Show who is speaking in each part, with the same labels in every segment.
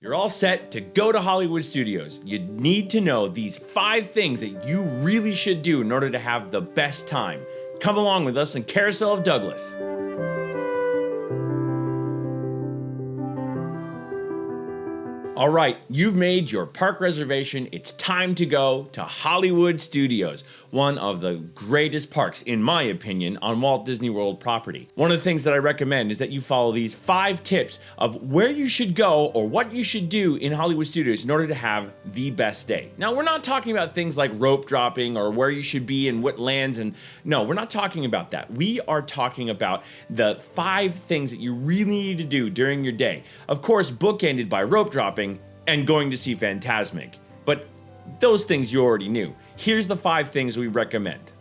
Speaker 1: You're all set to go to Hollywood Studios. You need to know these 5 things that you really should do in order to have the best time. Come along with us in Carousel of Douglas. All right, you've made your park reservation. It's time to go to Hollywood Studios, one of the greatest parks, in my opinion, on Walt Disney World property. One of the things that I recommend is that you follow these 5 tips of where you should go or what you should do in Hollywood Studios in order to have the best day. Now, we're not talking about things like rope dropping or where you should be and what lands, and no, we're not talking about that. We are talking about the 5 things that you really need to do during your day. Of course, bookended by rope dropping and going to see Fantasmic. But those things you already knew. Here's the 5 things we recommend.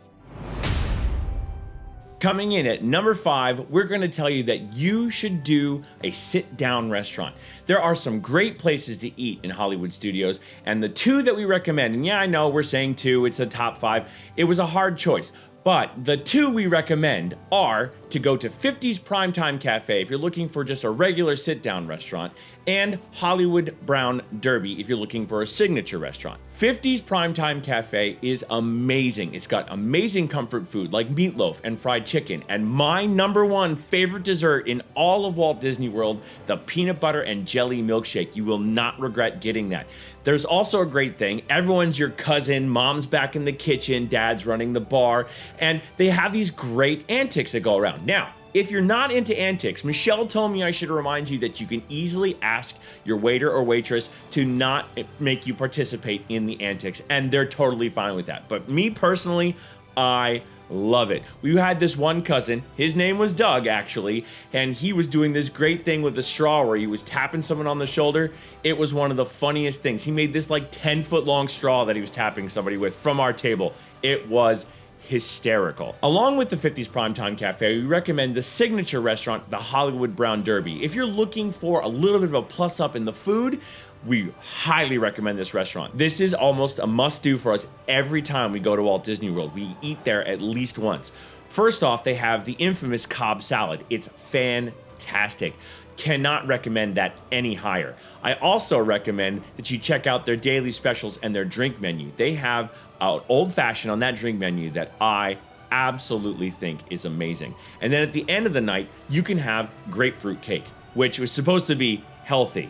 Speaker 1: Coming in at number 5, we're going to tell you that you should do a sit-down restaurant. There are some great places to eat in Hollywood Studios, and the 2 that we recommend, and yeah, I know we're saying 2, it's the top 5. It was a hard choice. But the 2 we recommend are to go to 50's Primetime Cafe if you're looking for just a regular sit-down restaurant, and Hollywood Brown Derby if you're looking for a signature restaurant. 50's Primetime Cafe is amazing. It's got amazing comfort food like meatloaf and fried chicken, and my number 1 favorite dessert in all of Walt Disney World, the peanut butter and jelly milkshake. You will not regret getting that. There's also a great thing. Everyone's your cousin, mom's back in the kitchen, dad's running the bar, and they have these great antics that go around. Now, if you're not into antics, Michelle told me I should remind you that you can easily ask your waiter or waitress to not make you participate in the antics, and they're totally fine with that. But me personally, I love it. We had this one cousin, his name was Doug actually, and he was doing this great thing with a straw where he was tapping someone on the shoulder. It was one of the funniest things. He made this like 10-foot long straw that he was tapping somebody with from our table. It was hysterical. Along with the 50's Primetime Cafe, we recommend the signature restaurant, the Hollywood Brown Derby. If you're looking for a little bit of a plus up in the food, we highly recommend this restaurant. This is almost a must-do for us every time we go to Walt Disney World. We eat there at least once. First off, they have the infamous Cobb salad. It's fantastic. Cannot recommend that any higher. I also recommend that you check out their daily specials and their drink menu. They have an old-fashioned on that drink menu that I absolutely think is amazing. And then at the end of the night, you can have grapefruit cake, which was supposed to be healthy.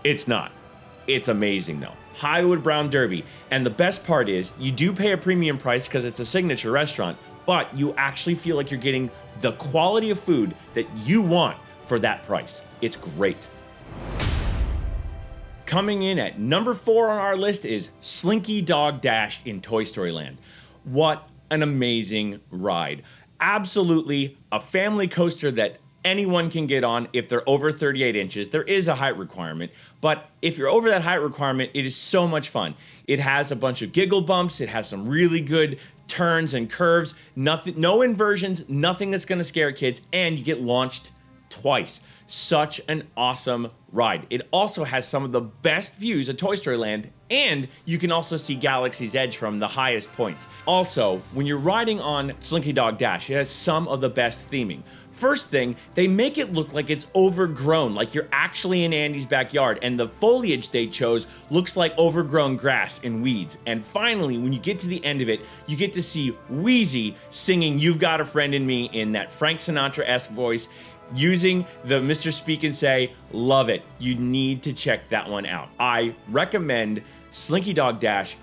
Speaker 1: It's not. It's amazing though. Hollywood Brown Derby. And the best part is you do pay a premium price because it's a signature restaurant, but you actually feel like you're getting the quality of food that you want for that price. It's great. Coming in at number 4 on our list is Slinky Dog Dash in Toy Story Land. What an amazing ride. Absolutely a family coaster that anyone can get on if they're over 38 inches. There is a height requirement, but if you're over that height requirement, it is so much fun. It has a bunch of giggle bumps. It has some really good turns and curves, no inversions, nothing that's gonna scare kids, and you get launched twice. Such an awesome ride. It also has some of the best views of Toy Story Land, and you can also see Galaxy's Edge from the highest points. Also, when you're riding on Slinky Dog Dash, it has some of the best theming. First thing, they make it look like it's overgrown, like you're actually in Andy's backyard, and the foliage they chose looks like overgrown grass and weeds. And finally, when you get to the end of it, you get to see Wheezy singing "You've Got a Friend in Me" in that Frank Sinatra-esque voice, using the Mr. Speak and Say. Love it. You need to check that one out. I recommend Slinky Dog Dash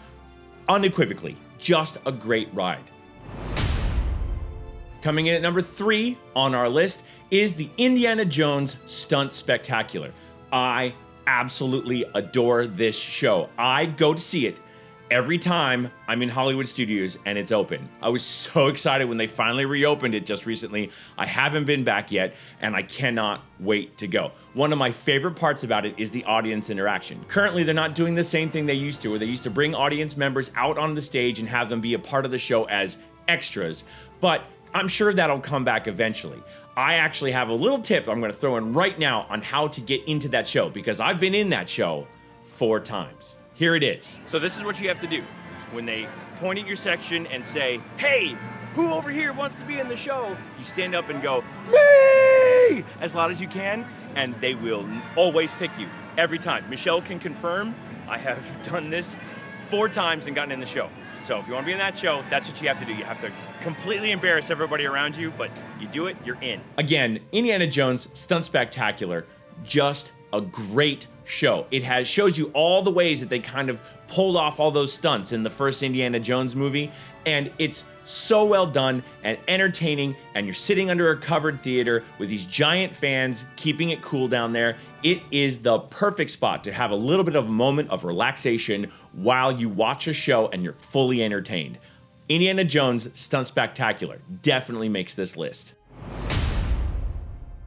Speaker 1: unequivocally. Just a great ride. Coming in at number 3 on our list is the Indiana Jones Stunt Spectacular. I absolutely adore this show. I go to see it every time I'm in Hollywood Studios and it's open. I was so excited when they finally reopened it just recently. I haven't been back yet, and I cannot wait to go. One of my favorite parts about it is the audience interaction. Currently, they're not doing the same thing they used to, where they used to bring audience members out on the stage and have them be a part of the show as extras, but I'm sure that'll come back eventually. I actually have a little tip I'm gonna throw in right now on how to get into that show, because I've been in that show 4 times. Here it is. So this is what you have to do. When they point at your section and say, "Hey, who over here wants to be in the show?" You stand up and go, "Me!" as loud as you can, and they will always pick you.
Speaker 2: every time. Michelle can confirm, I have done this 4 times and gotten in the show. So if you want to be in that show, that's what you have to do. You have to completely embarrass everybody around you, but you do it, you're in.
Speaker 1: Again, Indiana Jones Stunt Spectacular, just a great show. It shows you all the ways that they kind of pulled off all those stunts in the first Indiana Jones movie, and it's so well done and entertaining, and you're sitting under a covered theater with these giant fans keeping it cool down there. It is the perfect spot to have a little bit of a moment of relaxation while you watch a show and you're fully entertained. Indiana Jones Stunt Spectacular definitely makes this list.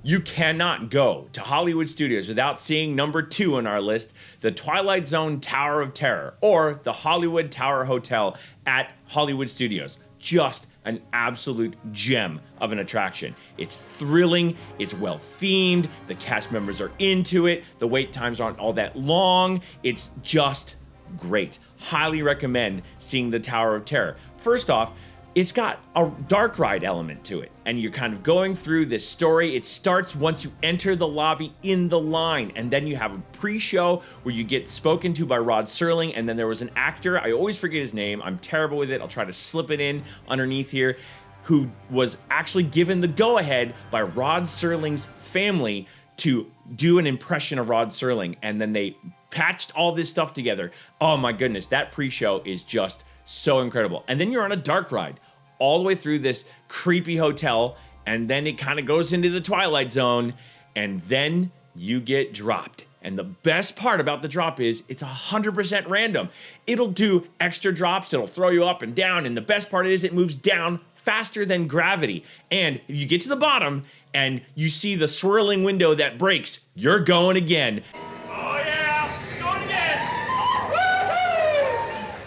Speaker 1: You cannot go to Hollywood Studios without seeing number 2 on our list, the Twilight Zone Tower of Terror, or the Hollywood Tower Hotel at Hollywood Studios. Just an absolute gem of an attraction. It's thrilling, it's well themed, the cast members are into it, the wait times aren't all that long, it's just great. Highly recommend seeing the Tower of Terror. First off, it's got a dark ride element to it, and you're kind of going through this story. It starts once you enter the lobby in the line, and then you have a pre-show where you get spoken to by Rod Serling, and then there was an actor, I always forget his name, I'm terrible with it, I'll try to slip it in underneath here, who was actually given the go-ahead by Rod Serling's family to do an impression of Rod Serling, and then they patched all this stuff together. Oh my goodness, that pre-show is just so incredible. And then you're on a dark ride all the way through this creepy hotel, and then it kind of goes into the Twilight Zone, and then you get dropped. And the best part about the drop is it's 100% random. It'll do extra drops, it'll throw you up and down, and the best part is it moves down faster than gravity. And if you get to the bottom and you see the swirling window that breaks, you're going again.
Speaker 2: Oh yeah, going again!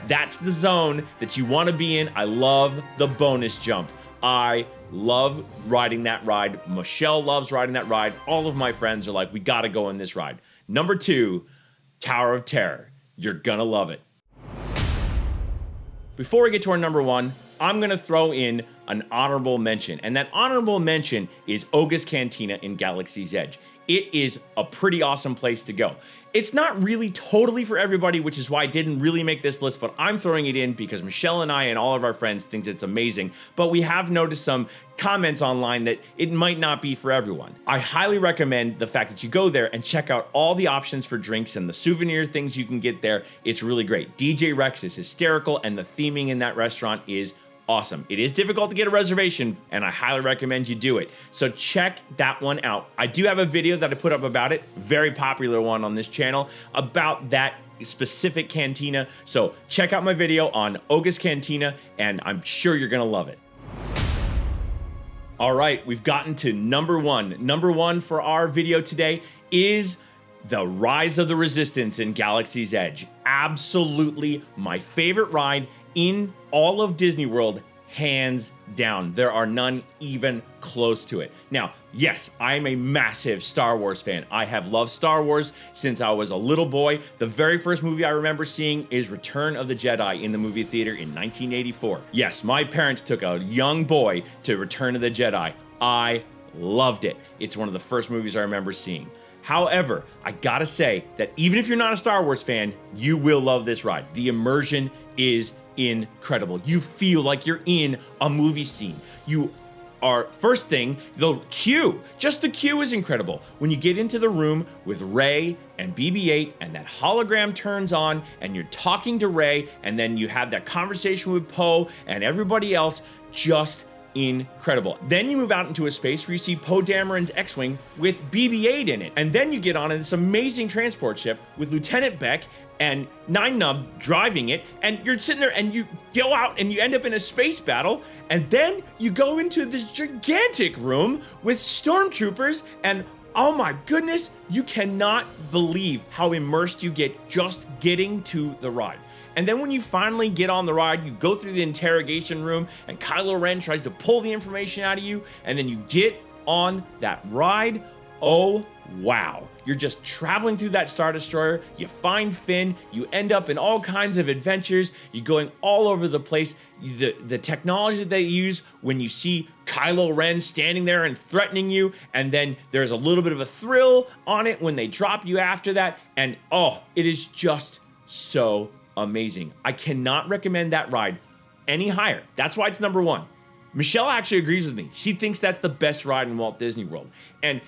Speaker 1: That's the zone that you want to be in. I love the bonus jump. I love riding that ride. Michelle loves riding that ride. All of my friends are like, we got to go on this ride. Number 2, Tower of Terror. You're gonna love it. Before we get to our number 1, I'm gonna throw in an honorable mention, and that honorable mention is Oga's Cantina in Galaxy's Edge. It is a pretty awesome place to go. It's not really totally for everybody, which is why I didn't really make this list, but I'm throwing it in because Michelle and I and all of our friends think it's amazing, but we have noticed some comments online that it might not be for everyone. I highly recommend the fact that you go there and check out all the options for drinks and the souvenir things you can get there. It's really great. DJ Rex is hysterical, and the theming in that restaurant is awesome. It is difficult to get a reservation, and I highly recommend you do it. So check that one out. I do have a video that I put up about it, very popular one on this channel, about that specific cantina. So check out my video on Oga's Cantina, and I'm sure you're gonna love it. All right, we've gotten to number 1. Number 1 for our video today is the Rise of the Resistance in Galaxy's Edge. Absolutely my favorite ride in all of Disney World, hands down. There are none even close to it. Now, yes, I am a massive Star Wars fan. I have loved Star Wars since I was a little boy. The very first movie I remember seeing is Return of the Jedi in the movie theater in 1984. Yes, my parents took a young boy to Return of the Jedi. I loved it. It's one of the first movies I remember seeing. However, I gotta say that even if you're not a Star Wars fan, you will love this ride. The immersion is incredible. You feel like you're in a movie scene. You are, first thing, the queue. Just the queue is incredible. When you get into the room with Rey and BB-8 and that hologram turns on and you're talking to Rey, and then you have that conversation with Poe and everybody else, just incredible. Then you move out into a space where you see Poe Dameron's X-Wing with BB-8 in it. And then you get on this amazing transport ship with Lieutenant Beck and Nine Nub driving it, and you're sitting there and you go out and you end up in a space battle, and then you go into this gigantic room with stormtroopers, and oh my goodness, you cannot believe how immersed you get just getting to the ride. And then when you finally get on the ride, you go through the interrogation room and Kylo Ren tries to pull the information out of you, and then you get on that ride. Oh wow. You're just traveling through that Star Destroyer, you find Finn, you end up in all kinds of adventures, you're going all over the place. The technology that they use when you see Kylo Ren standing there and threatening you, and then there's a little bit of a thrill on it when they drop you after that, and oh, it is just so amazing. I cannot recommend that ride any higher. That's why it's number one. Michelle actually agrees with me. She thinks that's the best ride in Walt Disney World. And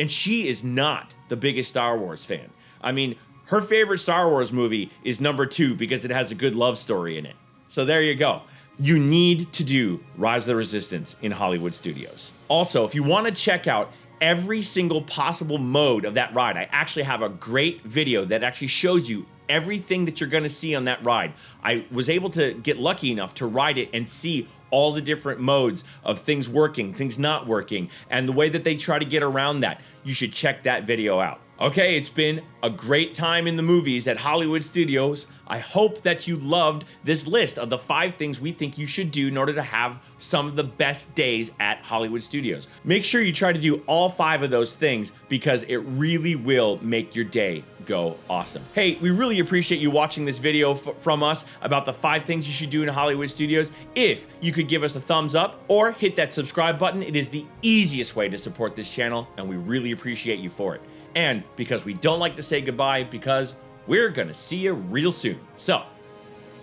Speaker 1: she is not the biggest Star Wars fan. I mean, her favorite Star Wars movie is number 2 because it has a good love story in it. So there you go. You need to do Rise of the Resistance in Hollywood Studios. Also, if you want to check out every single possible mode of that ride, I actually have a great video that actually shows you everything that you're going to see on that ride. I was able to get lucky enough to ride it and see all the different modes of things working, things not working, and the way that they try to get around that. You should check that video out. Okay, it's been a great time in the movies at Hollywood Studios. I hope that you loved this list of the 5 things we think you should do in order to have some of the best days at Hollywood Studios. Make sure you try to do all 5 of those things because it really will make your day go awesome. Hey, we really appreciate you watching this video from us about the 5 things you should do in Hollywood Studios. If you could give us a thumbs up or hit that subscribe button, it is the easiest way to support this channel, and we really appreciate you for it. And because we don't like to say goodbye, because we're gonna see you real soon. So,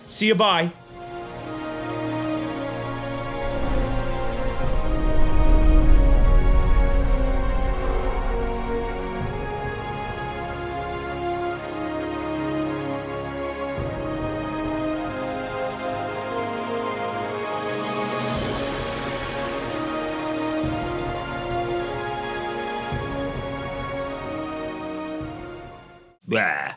Speaker 1: see you, bye. Blah.